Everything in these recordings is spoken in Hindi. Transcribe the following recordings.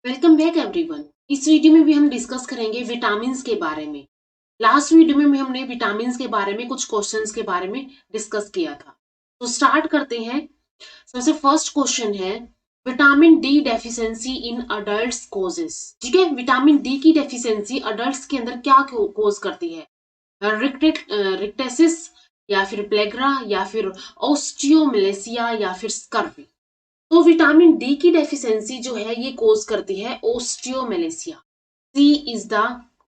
Welcome back everyone. इस वीडियो में भी हम डिस्कस करेंगे विटामिन्स के बारे में। लास्ट वीडियो में भी हमने विटामिन्स के बारे में कुछ क्वेश्चंस के बारे में डिस्कस किया था। तो स्टार्ट करते हैं। सबसे फर्स्ट क्वेश्चन है vitamin D deficiency in adults causes. ठीक है, विटामिन डी की डेफिशिएंसी अडल्ट्स के अंदर क्या कोज करती है? रिक्टेसिस या फिर प्लेग्रा या फिर ओस्टियोमेलेसिया या फिर स्कर्वी। तो विटामिन डी की डेफिशिएंसी जो है ये कोज करती है ओस्टियोमेलेसिया। सी इज द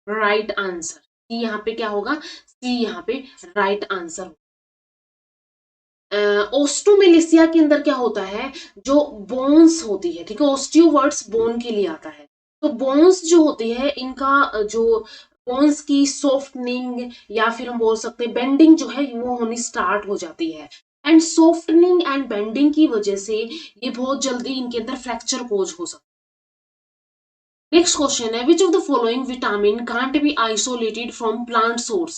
राइट आंसर। सी यहाँ पे क्या होगा? सी यहाँ पे राइट आंसर। ओस्टोमेलेसिया के अंदर क्या होता है? जो बोन्स होती है, ठीक है, ओस्टियो वर्ड्स बोन के लिए आता है। तो बोन्स जो होती है इनका जो बोन्स की सॉफ्टनिंग या फिर हम बोल सकते हैं बेंडिंग जो है वो होनी स्टार्ट हो जाती है। एंड सॉफ्टनिंग एंड बेंडिंग की वजह से ये बहुत जल्दी इनके अंदर फ्रैक्चर कोज हो सकता है। नेक्स्ट क्वेश्चन है which of the following vitamin can't be isolated from plant source.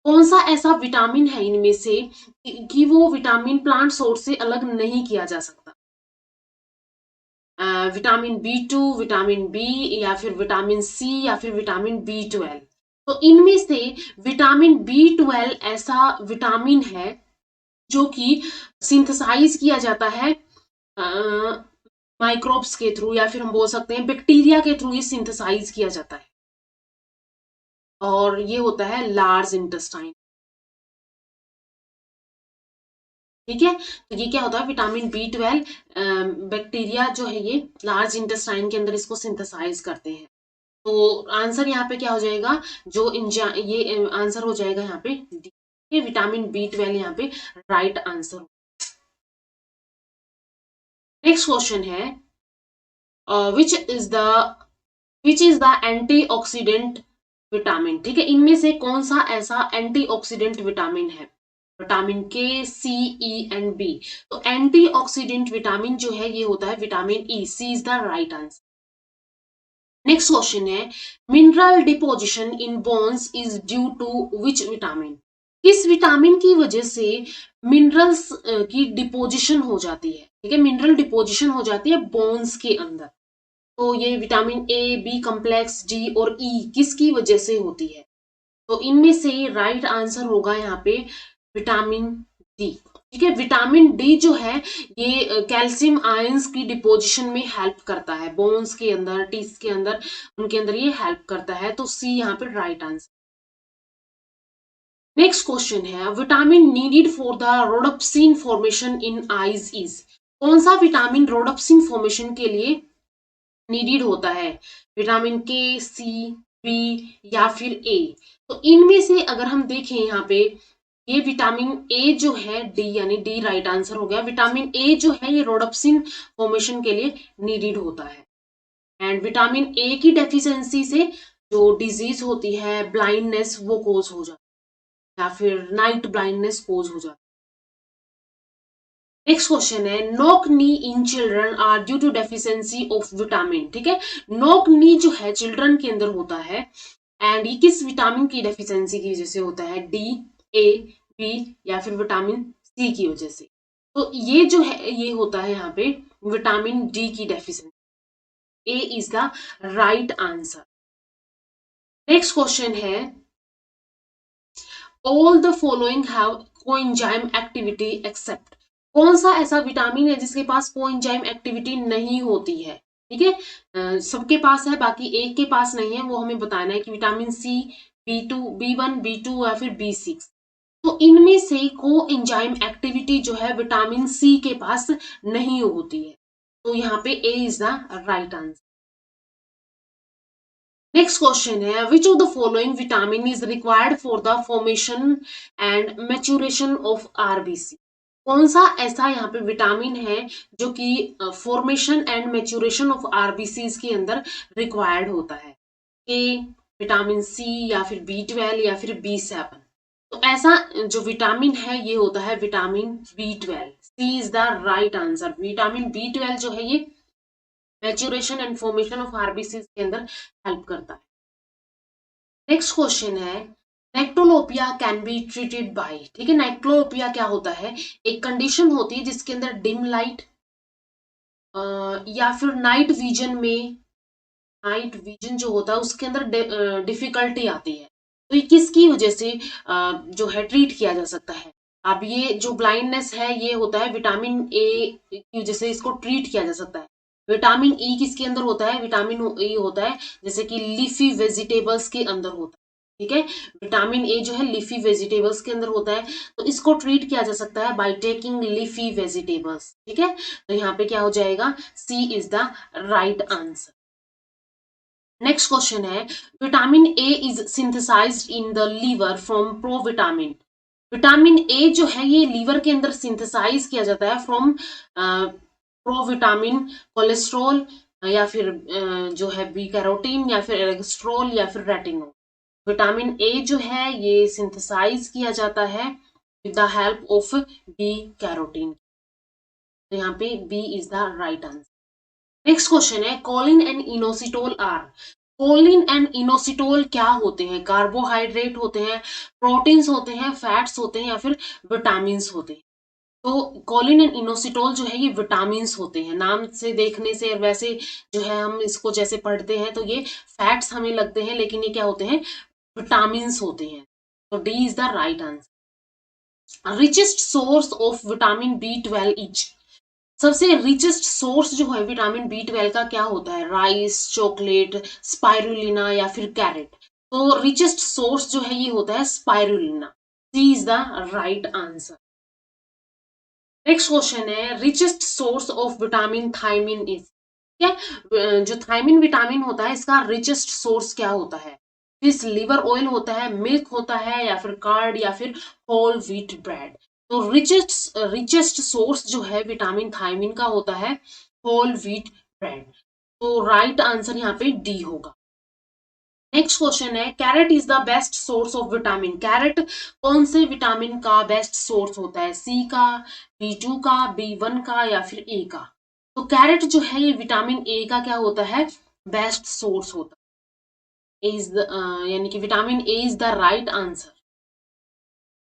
कौन सा ऐसा विटामिन है इनमें से कि वो विटामिन प्लांट सोर्स से अलग नहीं किया जा सकता? विटामिन B2, विटामिन बी या फिर विटामिन सी या फिर विटामिन B12। तो इनमें से विटामिन B12 ऐसा विटामिन है जो कि सिंथेसाइज किया जाता है माइक्रोब्स के थ्रू या फिर हम बोल सकते हैं बैक्टीरिया के थ्रू ये सिंथेसाइज किया जाता है और ये होता है लार्ज इंटेस्टाइन। ठीक है, तो ये क्या होता है? विटामिन B12 बैक्टीरिया जो है ये लार्ज इंटेस्टाइन के अंदर इसको सिंथेसाइज करते हैं। तो आंसर यहाँ पे क्या हो जाएगा? जो ये आंसर हो जाएगा यहाँ पे डी। ये विटामिन B12 यहाँ पे राइट आंसर। नेक्स्ट क्वेश्चन है which is the antioxidant vitamin. ठीक है, इनमें से कौन सा ऐसा एंटीऑक्सीडेंट विटामिन है? Vitamin K, C, E and B. तो एंटीऑक्सीडेंट विटामिन जो है ये होता है vitamin E. C is the right answer. Next question है mineral deposition in bones is due to which vitamin. किस विटामिन की वजह से मिनरल्स की डिपोजिशन हो जाती है? ठीक है, मिनरल डिपोजिशन हो जाती है बोन्स के अंदर। तो ये vitamin A, B complex, D और ई किसकी वजह से होती है? तो इनमें से राइट आंसर होगा यहाँ पे विटामिन डी। ठीक है, विटामिन डी जो है ये कैल्शियम आयंस की डिपोजिशन में हेल्प करता है बोन्स के अंदर, टीथ के अंदर, उनके अंदर ये हेल्प करता है। तो सी यहाँ पे राइट आंसर। नेक्स्ट क्वेश्चन है vitamin needed for the rhodopsin formation in eyes is. कौन सा विटामिन रोडोप्सिन फॉर्मेशन के लिए नीडेड होता है? विटामिन के, सी, बी या फिर ए। तो इनमें से अगर हम देखें यहाँ पे ये विटामिन ए जो है डी, यानी डी राइट आंसर हो गया। विटामिन ए जो है ये रोडोप्सिन फॉर्मेशन के लिए नीडेड होता है। एंड विटामिन ए की डेफिशिएंसी से जो डिजीज होती है ब्लाइंडनेस वो कोज हो जाती है या फिर नाइट ब्लाइंडनेस कोज हो जाती है। नेक्स्ट क्वेश्चन है knock knee in children are due to deficiency of vitamin. ठीक है, नोक नी जो है चिल्ड्रन के अंदर होता है एंड ये किस विटामिन की डेफिशिएंसी की वजह से होता है? डी, ए, बी या फिर विटामिन सी की वजह से। तो ये जो है ये होता है यहाँ पे विटामिन डी की deficiency. A is the right answer. Next question है all the following have coenzyme activity except. कौन सा ऐसा विटामिन है जिसके पास कोएंजाइम एक्टिविटी नहीं होती है? ठीक है, सबके पास है, बाकी एक के पास नहीं है, वो हमें बताना है कि vitamin C, B2, B1, B2 या फिर B6। तो इनमें से कोएंजाइम एक्टिविटी जो है विटामिन सी के पास नहीं होती है। तो यहाँ पे A is the right answer. Next question है which of the following vitamin is required for the formation and maturation of RBC. कौन सा ऐसा यहाँ पे विटामिन है जो कि formation and maturation of RBC के अंदर रिक्वायर्ड होता है? ए, विटामिन सी या फिर B12 या फिर B7। तो ऐसा जो विटामिन है ये होता है vitamin B12। C is the right answer. Vitamin B12 जो है ये maturation and formation of RBC के अंदर हेल्प करता है। नेक्स्ट क्वेश्चन है nyctalopia can be treated by. ठीक है, नाइक्टोलोपिया क्या होता है? एक कंडीशन होती है जिसके अंदर डिम लाइट या फिर नाइट विजन में नाइट विजन जो होता है उसके अंदर डिफिकल्टी आती है, तो ये किसकी वजह से जो है ट्रीट किया जा सकता है। अब ये जो ब्लाइंडनेस है ये होता है विटामिन ए की वजह से इसको ट्रीट किया जा सकता है। विटामिन ई किसके अंदर होता है, विटामिन ई होता है जैसे कि लीफी वेजिटेबल्स के अंदर होता है, ठीक है। विटामिन ए जो है लीफी वेजिटेबल्स के अंदर होता है, तो इसको ट्रीट किया जा सकता है बाय टेकिंग लीफी वेजिटेबल्स, ठीक है। तो यहाँ पे क्या हो जाएगा, C is the right answer. Next question है, vitamin A is synthesized in the liver from provitamin. Vitamin A जो है ये लीवर के अंदर सिंथेसाइज किया जाता है फ्रॉम प्रोविटामिन, कोलेस्ट्रॉल या फिर जो है बी कैरोटीन या फिर एलेक्स्ट्रोल या फिर रेटिनोल। विटामिन ए जो है ये सिंथेसाइज किया जाता है with the help of B carotene. तो यहाँ पे B is the right answer. Next question है, choline and inositol are. Choline and inositol क्या होते हैं, कार्बोहाइड्रेट होते हैं, प्रोटीन्स होते हैं, फैट्स होते हैं या फिर विटामिन होते हैं। तो कोलिन एंड इनोसिटोल जो है ये विटामिन होते हैं, नाम से देखने से वैसे जो है हम इसको जैसे पढ़ते हैं तो ये फैट्स हमें लगते हैं, लेकिन ये क्या होते हैं, विटामिन होते हैं। तो D is the right answer. Richest source of vitamin B 12 each. सबसे रिचेस्ट सोर्स जो है विटामिन बी 12 का क्या होता है, राइस, चॉकलेट, स्पाइरुलिना या फिर कैरेट। तो रिचेस्ट सोर्स जो है ये होता है spirulina. C is the right answer. Next question है, richest source of vitamin thiamine is. क्या जो थायमिन विटामिन होता है इसका रिचेस्ट सोर्स क्या होता है, फिश लिवर ऑयल होता है, मिल्क होता है या फिर कार्ड या फिर होल व्हीट ब्रेड। तो रिचेस्ट सोर्स जो है विटामिन थायमिन का होता है होल व्हीट ब्रेड। तो राइट आंसर यहाँ पे डी होगा। नेक्स्ट क्वेश्चन है, carrot is the best source of vitamin. Carrot कौन से विटामिन का बेस्ट सोर्स होता है, सी का, बी 2 का, बी 1 का या फिर ए का। तो कैरेट जो है ये विटामिन ए का क्या होता है, बेस्ट सोर्स होता है। इज यानी कि vitamin A is the right answer.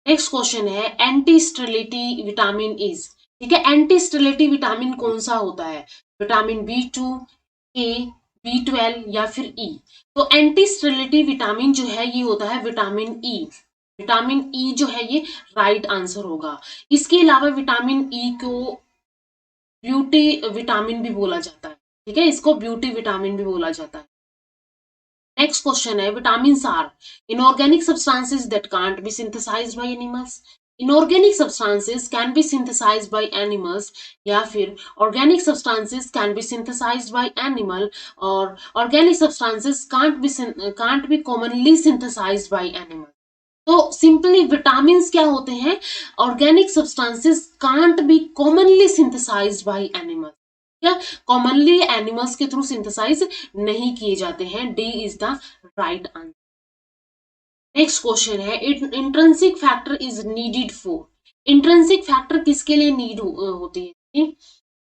Next question है, एंटी स्टेरिलिटी विटामिन इज। ठीक है, एंटी स्टेरिलिटी विटामिन कौन सा होता है, विटामिन बी 2, ए, बी 12 या फिर ई। तो एंटी स्टेरिलिटी विटामिन जो है ये होता है विटामिन ई। विटामिन ई जो है ये राइट आंसर होगा। इसके अलावा विटामिन ई को ब्यूटी विटामिन भी बोला जाता है, ठीक है, इसको ब्यूटी विटामिन भी बोला जाता है। नेक्स्ट क्वेश्चन है, vitamin are inorganic substances that can't be synthesized by animals. Inorganic substances can be synthesized by animals या फिर organic substances can be synthesized by animal और organic substances can't be commonly synthesized by animal. तो सिंपली विटामिन क्या होते हैं, organic substances can't be commonly synthesized by animal, क्या कॉमनली एनिमल्स के थ्रू सिंथेसाइज नहीं किए जाते हैं। D is the right answer. Next question है, intrinsic factor is needed for. Intrinsic factor किसके लिए नीड होती है,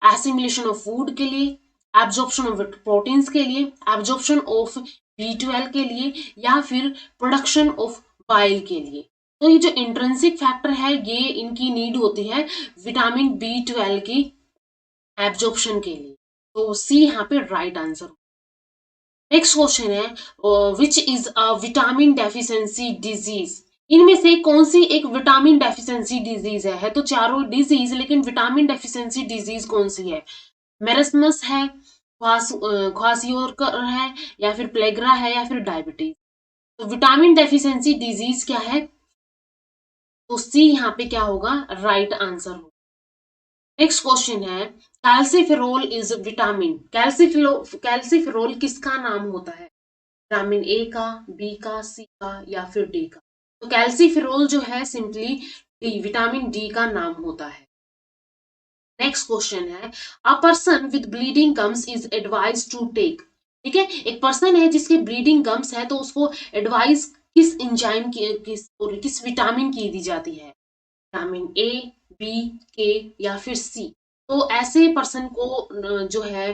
एसिमिलेशन ऑफ फूड के लिए, एब्जॉर्प्शन ऑफ प्रोटीन्स के लिए, एब्जॉर्प्शन ऑफ बी 12 के लिए या फिर प्रोडक्शन ऑफ बाइल के लिए। तो ये जो इंट्रिंसिक फैक्टर है ये इनकी नीड होती है विटामिन बी 12 की एब्जॉर्प्शन के लिए। तो सी यहाँ पे राइट आंसर। नेक्स्ट क्वेश्चन है, which is a vitamin deficiency disease. इनमें से कौन सी एक विटामिन डेफिशिएंसी डिजीज है तो चारों डिजीज, लेकिन विटामिन डेफिशिएंसी डिजीज कौन सी है, मेरस्मस है, ख्वासियोरकर है या फिर प्लेग्रा है या फिर डायबिटीज। तो विटामिन डेफिशिएंसी डिजीज क्या है, तो सी यहाँ पे क्या होगा, राइट आंसर होगा। नेक्स्ट क्वेश्चन है, कैल्सीफेरोल इज विटामिन। कैल्सीफेरोल किसका नाम होता है, विटामिन ए का, बी का, सी का या फिर डी का। तो कैल्सीफेरोल जो है सिंपली डी, विटामिन डी का नाम होता है। नेक्स्ट क्वेश्चन है, a person with bleeding gums is advise to take. ठीक है, एक पर्सन है जिसके ब्लीडिंग गम्स है तो उसको एडवाइस किस एंजाइम की, किस विटामिन की दी जाती है, विटामिन ए, बी, के या फिर सी। तो ऐसे पर्सन को जो है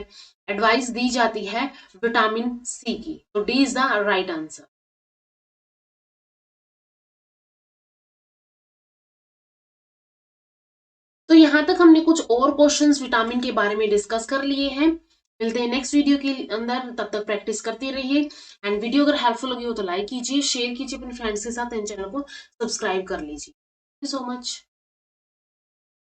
एडवाइस दी जाती है विटामिन सी की। तो D is the right answer. तो यहां तक हमने कुछ और क्वेश्चंस विटामिन के बारे में डिस्कस कर लिए हैं। मिलते हैं नेक्स्ट वीडियो के अंदर, तब तक प्रैक्टिस करते रहिए। एंड वीडियो अगर हेल्पफुल लगी हो तो लाइक कीजिए, शेयर कीजिए अपने फ्रेंड्स के साथ, एंड चैनल को सब्सक्राइब कर लीजिए। Thank you so much.